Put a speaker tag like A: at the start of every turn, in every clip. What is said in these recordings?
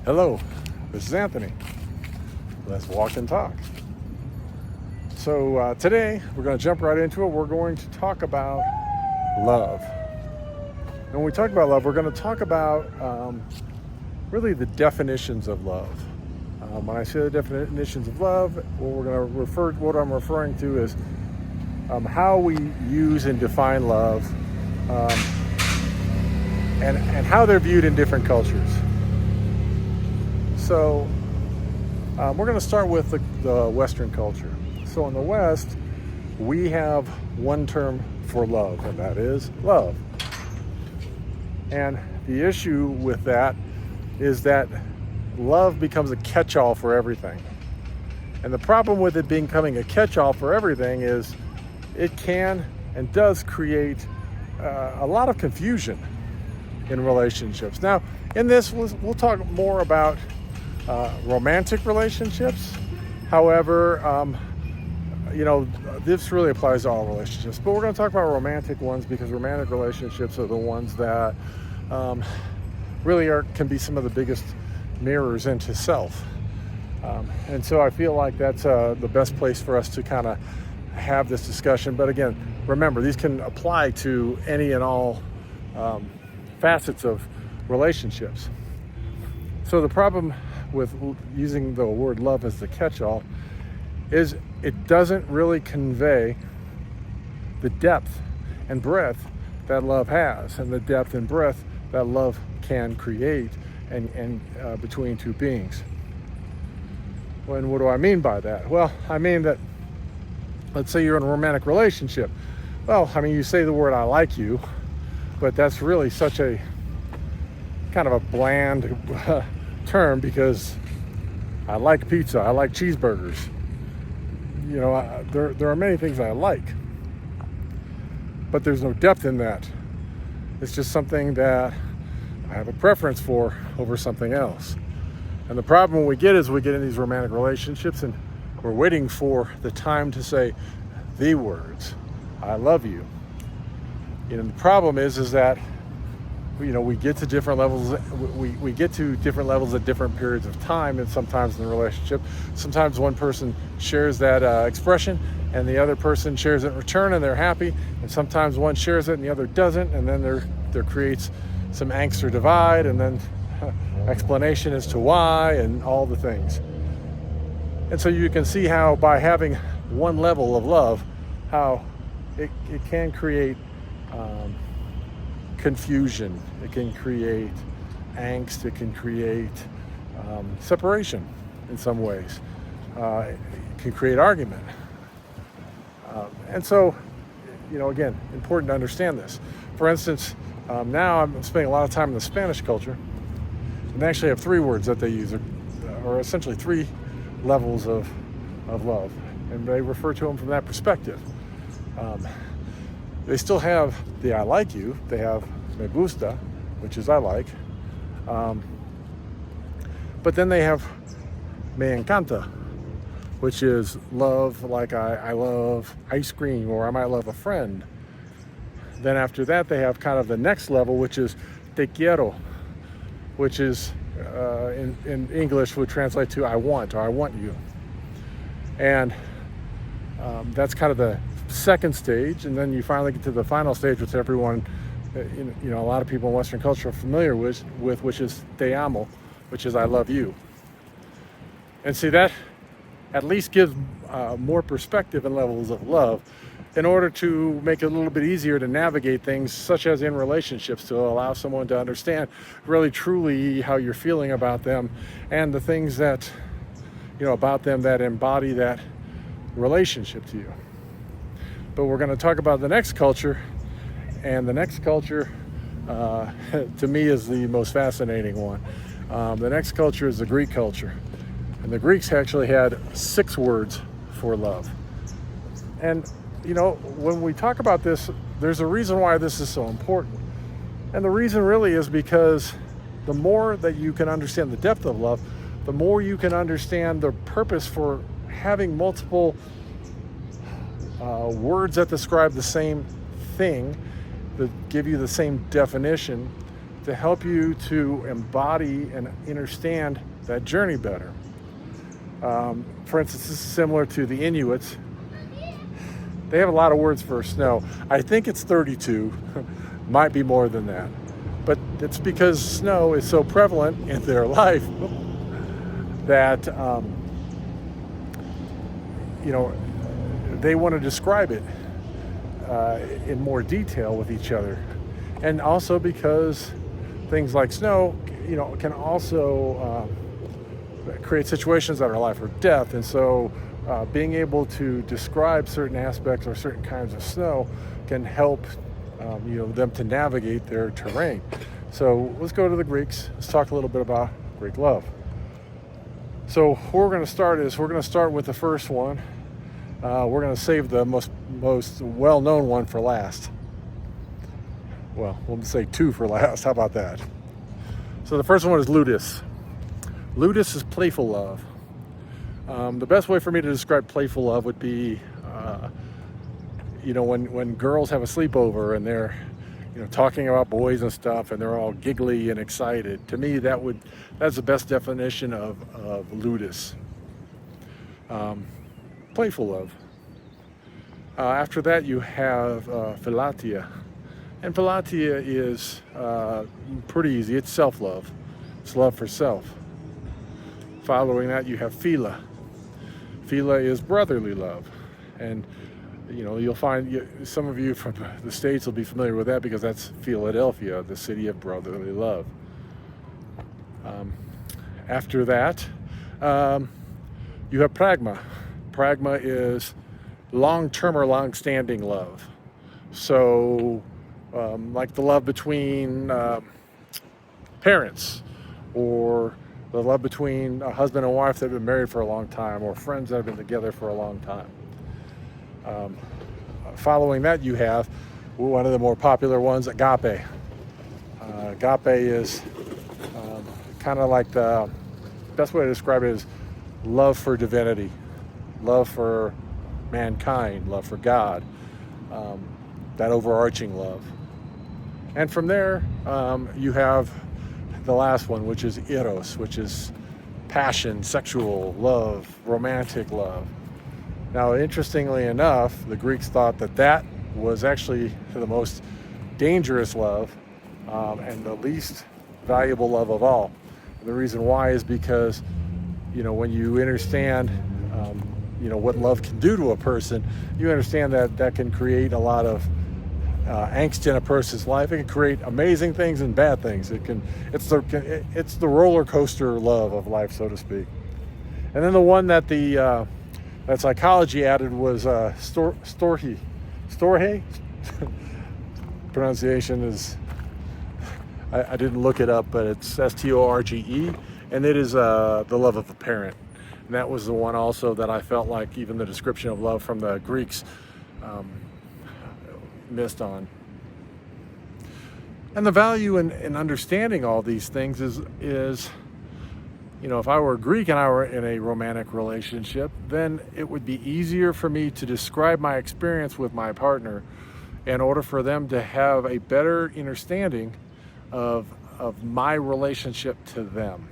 A: Hello, this is Anthony. Let's walk and talk. So today we're going to jump right into it. We're going to talk about love. And when we talk about love, we're going to talk about really the definitions of love. When I say the definitions of love, what I'm referring to is how we use and define love, and how they're viewed in different cultures. So we're going to start with the Western culture. So in the West, we have one term for love, and that is love. And the issue with that is that love becomes a catch-all for everything. And the problem with it becoming a catch-all for everything is it can and does create a lot of confusion in relationships. Now, in this, we'll talk more about romantic relationships. However, this really applies to all relationships. But we're going to talk about romantic ones because romantic relationships are the ones that really can be some of the biggest mirrors into self. And so I feel like that's the best place for us to kind of have this discussion. But again, remember, these can apply to any and all facets of relationships. So the problem with using the word love as the catch-all is it doesn't really convey the depth and breadth that love has, and the depth and breadth that love can create and between two beings. And what do I mean by that? Well, I mean that, let's say you're in a romantic relationship. Well, I mean, you say the word "I like you," but that's really such a kind of a bland term, because I like pizza, I like cheeseburgers. There are many things I like, but there's no depth in that. It's just something that I have a preference for over something else. And the problem we get is we get in these romantic relationships and we're waiting for the time to say the words, "I love you." The problem is that we get to different levels. We get to different levels at different periods of time, and sometimes in the relationship, sometimes one person shares that expression, and the other person shares it in return, and they're happy. And sometimes one shares it and the other doesn't, and then there creates some angst or divide, and then explanation as to why, and all the things. And so you can see how by having one level of love, how it can create confusion, it can create angst, it can create separation in some ways, it can create argument. And so, again, important to understand this. For instance, now I'm spending a lot of time in the Spanish culture, and they actually have three words that they use, or essentially three levels of love, and they refer to them from that perspective. They still have the "I like you." They have "me gusta," which is "I like," but then they have "me encanta," which is love, like I love ice cream, or I might love a friend. Then after that, they have kind of the next level, which is "te quiero," which is in English would translate to "I want," or "I want you." And that's kind of the second stage. And then you finally get to the final stage, which everyone, a lot of people in Western culture are familiar with, which is "te amo," which is "I love you." And see, that at least gives more perspective and levels of love, in order to make it a little bit easier to navigate things, such as in relationships, to allow someone to understand really truly how you're feeling about them, and the things that about them that embody that relationship to you. But we're going to talk about the next culture, and the next culture to me is the most fascinating one. The next culture is the Greek culture, and the Greeks actually had 6 words for love. And when we talk about this, there's a reason why this is so important. And the reason really is because the more that you can understand the depth of love, the more you can understand the purpose for having multiple words that describe the same thing, that give you the same definition, to help you to embody and understand that journey better. For instance, this is similar to the Inuits. They have a lot of words for snow. I think it's 32, might be more than that. But it's because snow is so prevalent in their life that, they want to describe it in more detail with each other. And also because things like snow, can also create situations that are life or death. And so being able to describe certain aspects or certain kinds of snow can help them to navigate their terrain. So let's go to the Greeks. Let's talk a little bit about Greek love. So where we're going to start with the first one. We're going to save the most well-known one for last. Well, we'll say two for last. How about that? So the first one is ludus. Ludus is playful love. The best way for me to describe playful love would be, when girls have a sleepover and they're, talking about boys and stuff, and they're all giggly and excited. To me, that's the best definition of ludus. Playful love. After that, you have philatia. And philatia is pretty easy. It's self-love. It's love for self. Following that, you have philia. Philia is brotherly love. And, you'll find some of you from the States will be familiar with that because that's Philadelphia, the city of brotherly love. After that, you have pragma. Pragma is long-term or long-standing love. So, like the love between parents, or the love between a husband and wife that have been married for a long time, or friends that have been together for a long time. Following that, you have one of the more popular ones, agape. Agape is kind of like the best way to describe it is love for divinity, love for mankind, love for God, that overarching love. And from there, you have the last one, which is eros, which is passion, sexual love, romantic love. Now, interestingly enough, the Greeks thought that was actually the most dangerous love and the least valuable love of all. And the reason why is because, when you understand, what love can do to a person, you understand that can create a lot of angst in a person's life. It can create amazing things and bad things. It's the roller coaster love of life, so to speak. And then the one that that psychology added was storge. Storge? Pronunciation is, I didn't look it up, but it's Storge, and it is the love of a parent. And that was the one also that I felt like even the description of love from the Greeks missed on. And the value in understanding all these things is if I were Greek and I were in a romantic relationship, then it would be easier for me to describe my experience with my partner in order for them to have a better understanding of my relationship to them.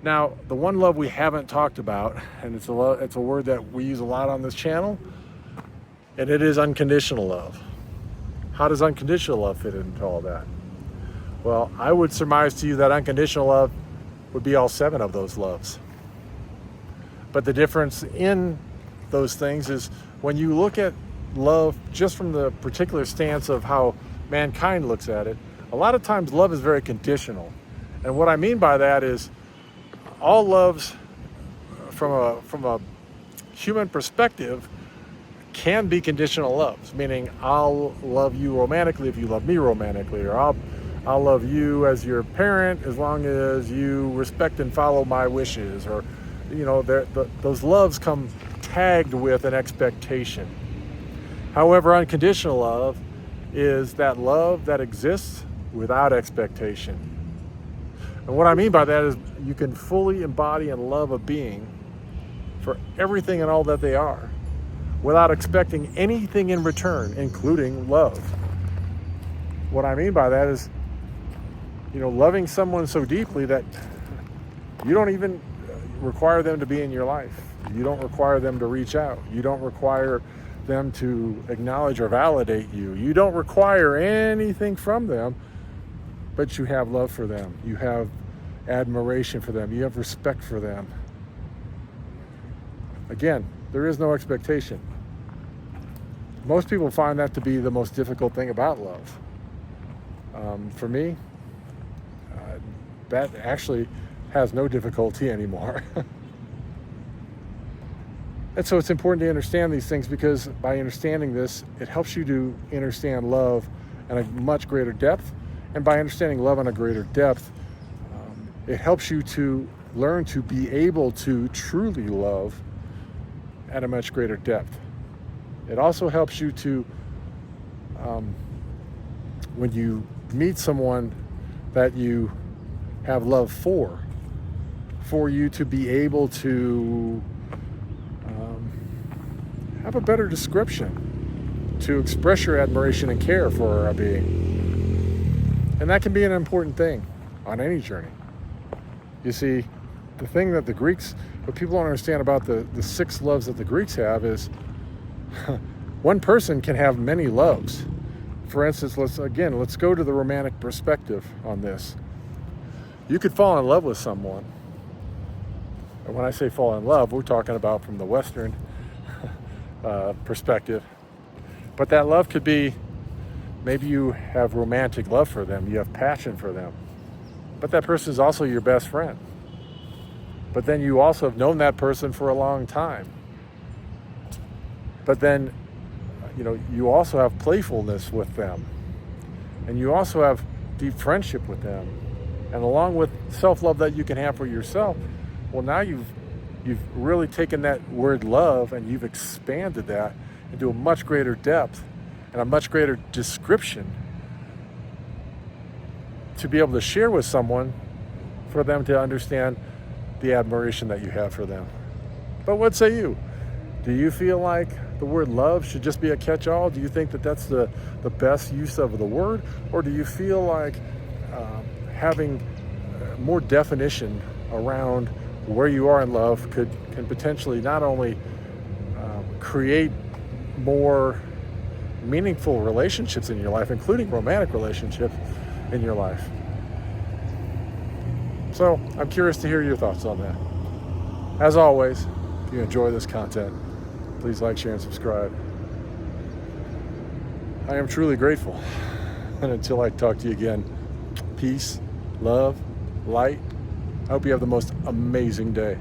A: Now, the one love we haven't talked about, and it's a word that we use a lot on this channel, and it is unconditional love. How does unconditional love fit into all that? Well, I would surmise to you that unconditional love would be all 7 of those loves. But the difference in those things is when you look at love just from the particular stance of how mankind looks at it, a lot of times love is very conditional. And what I mean by that is all loves from a human perspective can be conditional loves, meaning I'll love you romantically if you love me romantically, or I'll love you as your parent as long as you respect and follow my wishes, or those loves come tagged with an expectation. However, unconditional love is that love that exists without expectation. And what I mean by that is you can fully embody and love a being for everything and all that they are without expecting anything in return, including love. What I mean by that is loving someone so deeply that you don't even require them to be in your life. You don't require them to reach out. You don't require them to acknowledge or validate you. You don't require anything from them, but you have love for them. You have admiration for them. You have respect for them. Again, there is no expectation. Most people find that to be the most difficult thing about love. For me, that actually has no difficulty anymore. And so it's important to understand these things, because by understanding this, it helps you to understand love at a much greater depth. And by understanding love on a greater depth, it helps you to learn to be able to truly love at a much greater depth. It also helps you to, when you meet someone that you have love for you to be able to have a better description, to express your admiration and care for a being. And that can be an important thing on any journey. You see, the thing that what people don't understand about the 6 loves that the Greeks have is one person can have many loves. For instance, let's go to the romantic perspective on this. You could fall in love with someone. And when I say fall in love, we're talking about from the Western perspective. But that love could be, maybe you have romantic love for them, you have passion for them. But that person is also your best friend. But then you also have known that person for a long time. But then, you also have playfulness with them. And you also have deep friendship with them. And along with self-love that you can have for yourself, well, now you've really taken that word love and you've expanded that into a much greater depth and a much greater description to be able to share with someone, for them to understand the admiration that you have for them. But what say you? Do you feel like the word love should just be a catch-all? Do you think that that's the best use of the word? Or do you feel like having more definition around where you are in love can potentially not only create more meaningful relationships in your life, including romantic relationships in your life? So I'm curious to hear your thoughts on that. As always, if you enjoy this content, please like, share, and subscribe. I am truly grateful. And until I talk to you again, peace, love, light. I hope you have the most amazing day.